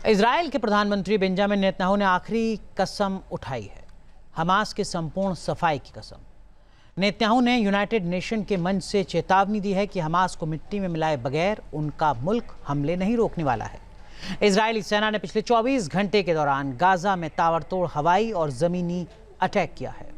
Israel के प्रधानमंत्री Benjamin Netanyahu ने आखिरी कसम उठाई है, हमास के संपूर्ण सफाई की कसम। नेतन्याहू ने यूनाइटेड नेशन के मंच से चेतावनी दी है कि हमास को मिट्टी में मिलाए बगैर उनका मुल्क हमले नहीं रोकने वाला है। इजरायली सेना ने पिछले 24 घंटे के दौरान गाजा में ताबड़तोड़ हवाई और जमीनी अटैक किया है।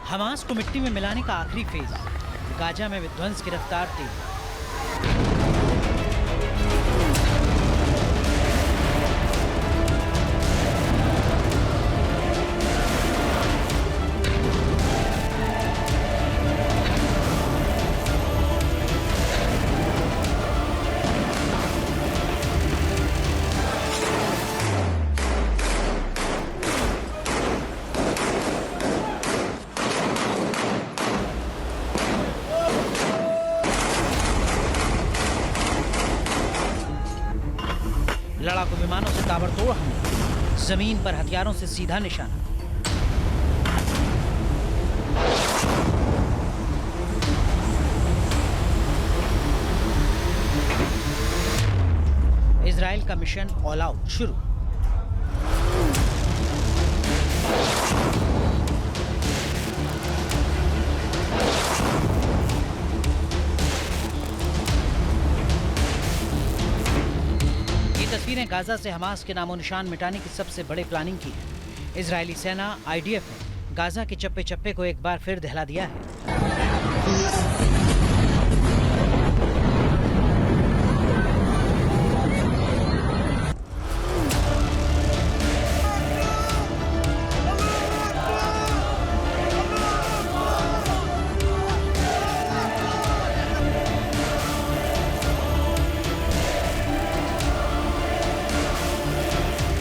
हमास को मिट्टी में मिलाने का आखिरी फेज, गाजा में विध्वंस की रफ्तार तेज। लड़ाकू विमानों से ताबड़तोड़ हमला, जमीन पर हथियारों से सीधा निशाना। इजराइल का मिशन ऑल आउट शुरू। तस्वीरें गाजा से हमास के नामो निशान मिटाने की सबसे बड़े प्लानिंग की है। इजरायली सेना IDF ने गाजा के चप्पे चप्पे को एक बार फिर दहला दिया है।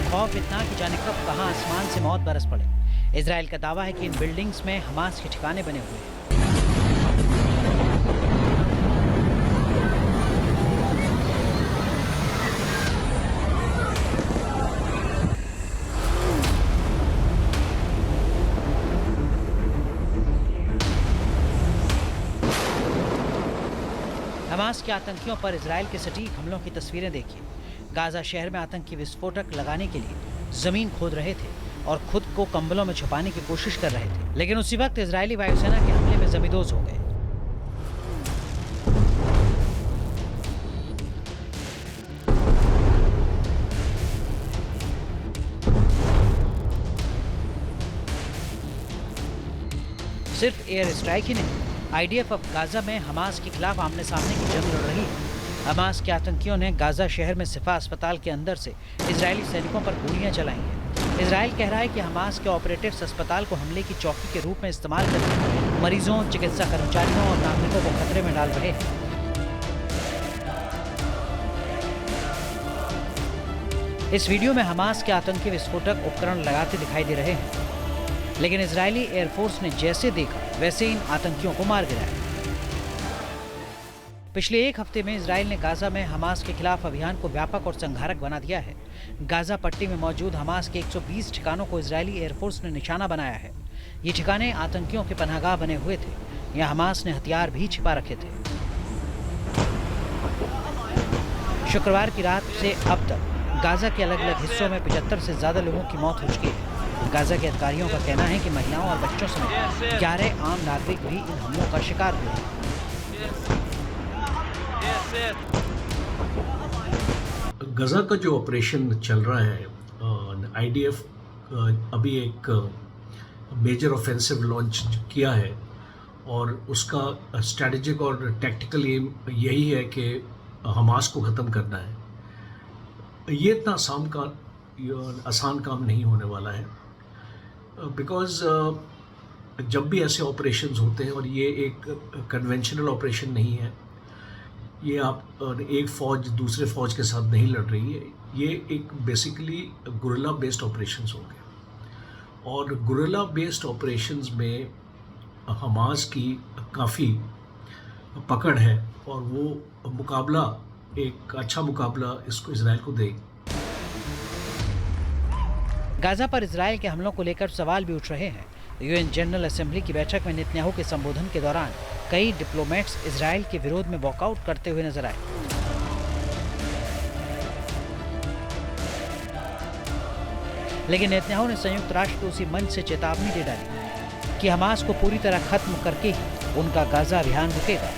खौफ इतना कि जाने कब कहां आसमान से मौत बरस पड़े। इजराइल का दावा है कि इन बिल्डिंग्स में हमास के ठिकाने बने हुए हैं। हमास के आतंकियों पर इजराइल के सटीक हमलों की तस्वीरें देखिए। गाजा शहर में आतंकी विस्फोटक लगाने के लिए जमीन खोद रहे थे और खुद को कंबलों में छुपाने की कोशिश कर रहे थे, लेकिन उसी वक्त इजरायली वायुसेना के हमले में जमींदोज हो गए। सिर्फ एयर स्ट्राइक ही नहीं, IDF अब गाजा में हमास के खिलाफ आमने सामने की जंग लड़ रही है। हमास के आतंकियों ने गाजा शहर में सिफा अस्पताल के अंदर से इजरायली सैनिकों पर गोलियां चलाई हैं। इजराइल कह रहा है कि हमास के ऑपरेटिव्स अस्पताल को हमले की चौकी के रूप में इस्तेमाल करके मरीजों, चिकित्सा कर्मचारियों और नागरिकों को खतरे में डाल रहे हैं। इस वीडियो में हमास के आतंकी विस्फोटक उपकरण लगाते दिखाई दे रहे हैं, लेकिन इजरायली एयरफोर्स ने जैसे देखा वैसे इन आतंकियों को मार गिराया। पिछले एक हफ्ते में इजराइल ने गाजा में हमास के खिलाफ अभियान को व्यापक और संघारक बना दिया है। गाजा पट्टी में मौजूद हमास के 120 ठिकानों को इजरायली एयरफोर्स ने निशाना बनाया है। ये ठिकाने आतंकियों के पनाहगाह बने हुए थे। यहाँ हमास ने हथियार भी छिपा रखे थे। शुक्रवार की रात से अब तक गाजा के अलग अलग हिस्सों में 75 से ज्यादा लोगों की मौत हो चुकी है। गाजा के अधिकारियों का कहना है कि महिलाओं और बच्चों समेत 11 आम नागरिक भी इन हमलों का शिकार हुए। गज़ा का जो ऑपरेशन चल रहा है, आईडीएफ अभी एक मेजर ऑफेंसिव लॉन्च किया है और उसका स्ट्रैटेजिक और टैक्टिकल एम यही है कि हमास को ख़त्म करना है। ये इतना आसान काम नहीं होने वाला है, बिकॉज़ जब भी ऐसे ऑपरेशंस होते हैं, और ये एक कन्वेंशनल ऑपरेशन नहीं है, ये आप एक फ़ौज दूसरे फ़ौज के साथ नहीं लड़ रही है, ये एक बेसिकली गुरिल्ला बेस्ड ऑपरेशंस होंगे। और गुरिल्ला बेस्ड ऑपरेशंस में हमास की काफ़ी पकड़ है और वो मुकाबला, एक अच्छा मुकाबला इसको इजराइल को देगी। गाजा पर इजराइल के हमलों को लेकर सवाल भी उठ रहे हैं। यूएन जनरल असेंबली की बैठक में नेतन्याहू के संबोधन के दौरान कई डिप्लोमेट्स इजराइल के विरोध में वॉकआउट करते हुए नजर आए। लेकिन नेतन्याहू ने संयुक्त राष्ट्र को उसी मंच से चेतावनी दे डाली कि हमास को पूरी तरह खत्म करके ही उनका गाजा अभियान रुकेगा।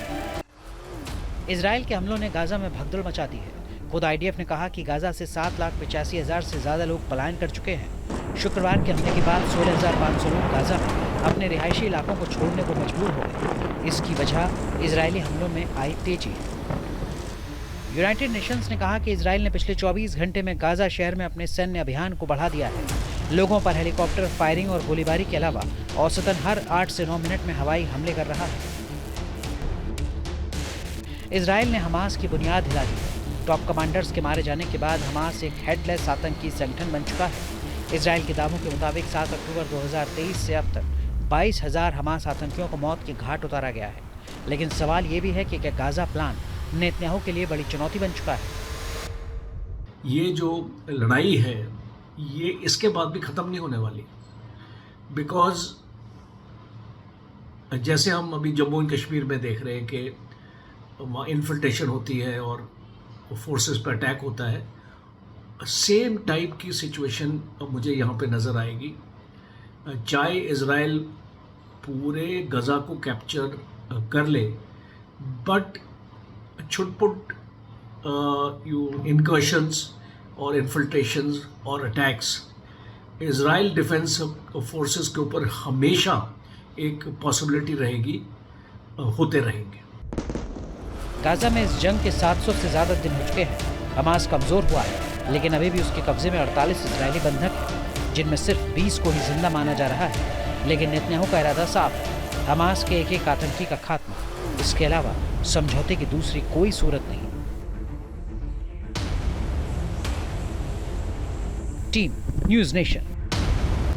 इजराइल के हमलों ने गाजा में भगदड़ मचा दी है। खुद आईडीएफ ने कहा कि गाजा से 7,85,000 से ज्यादा लोग पलायन कर चुके हैं। शुक्रवार के हमले के बाद 16,500 लोग गाजा में अपने रिहायशी इलाकों को छोड़ने को मजबूर हो गए। इसकी वजह इजरायली हमलों में आई तेजी है। यूनाइटेड नेशंस ने कहा कि इजराइल ने पिछले 24 घंटे में गाजा शहर में अपने सैन्य अभियान को बढ़ा दिया है। लोगों पर हेलीकॉप्टर फायरिंग और गोलीबारी के अलावा औसतन हर 8 से 9 मिनट में हवाई हमले कर रहा है। इजराइल ने हमास की बुनियाद हिला दी। टॉप कमांडर्स के मारे जाने के बाद हमास एक हेडलेस आतंकी संगठन बन चुका है। इजराइल के दावों के मुताबिक 7 अक्टूबर 2023 से अब तक 22,000 हमास आतंकियों को मौत के घाट उतारा गया है। लेकिन सवाल ये भी है कि क्या गाजा प्लान नेतन्याहू के लिए बड़ी चुनौती बन चुका है? ये जो लड़ाई है, ये इसके बाद भी ख़त्म नहीं होने वाली, बिकॉज़ जैसे हम अभी जम्मू एंड कश्मीर में देख रहे हैं कि वहाँ इन्फिल्ट्रेशन होती है और फोर्सेस पर अटैक होता है, सेम टाइप की सिचुएशन मुझे यहाँ पे नज़र आएगी। चाहे इज़राइल पूरे गज़ा को कैप्चर कर ले, बट छुटपुट इनकर्शंस और इन्फिल्ट्रेशंस और अटैक्स इज़राइल डिफेंस फोर्सेस के ऊपर हमेशा एक पॉसिबिलिटी रहेगी, होते रहेंगे। गाजा में इस जंग के 700 से ज़्यादा दिन हो चुके हैं। हमास कमज़ोर हुआ है, लेकिन अभी भी उसके कब्जे में 48 इजरायली बंधक हैं, जिनमें सिर्फ 20 को ही जिंदा माना जा रहा है। लेकिन नेतन्याहू का इरादा साफ है, हमास के एक आतंकी का खात्मा। इसके अलावा समझौते की दूसरी कोई सूरत नहीं। Team news nation.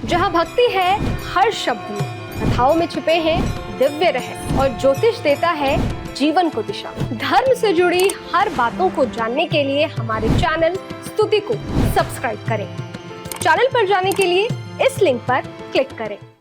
जहां भक्ति है हर शब्द में, कथाओं में छुपे हैं दिव्य रहस्य और ज्योतिष देता है जीवन को दिशा। धर्म से जुड़ी हर बातों को जानने के लिए हमारे चैनल स्तुति को सब्सक्राइब करें। चैनल पर जाने के लिए इस लिंक पर क्लिक करें।